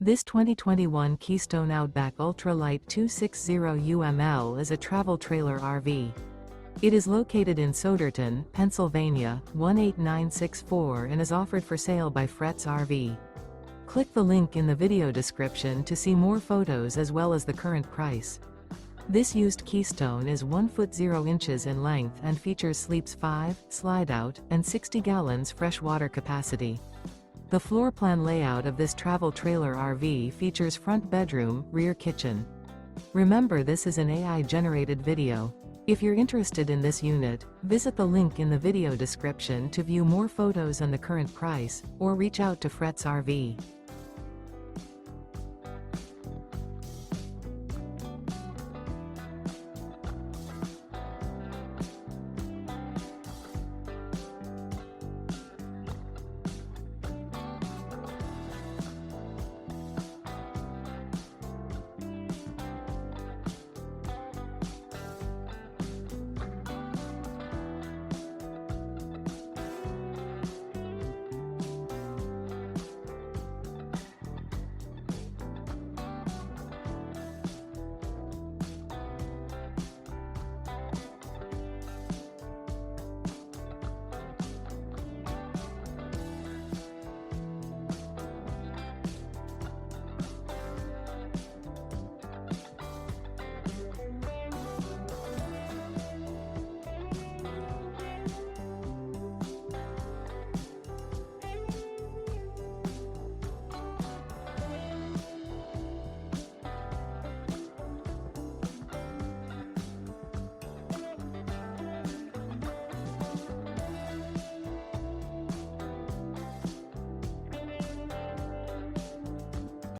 This 2021 Keystone Outback Ultralight 260 UML is a travel trailer RV. It is located in Souderton, Pennsylvania, 18964 and is offered for sale by Fretz RV. Click the link in the video description to see more photos as well as the current price. This used Keystone is 1 foot 0 inches in length and features sleeps 5, slide out, and 60 gallons fresh water capacity. The floor plan layout of this travel trailer RV features front bedroom, rear kitchen. Remember, this is an AI-generated video. If you're interested in this unit, visit the link in the video description to view more photos and the current price, or reach out to Fretz RV.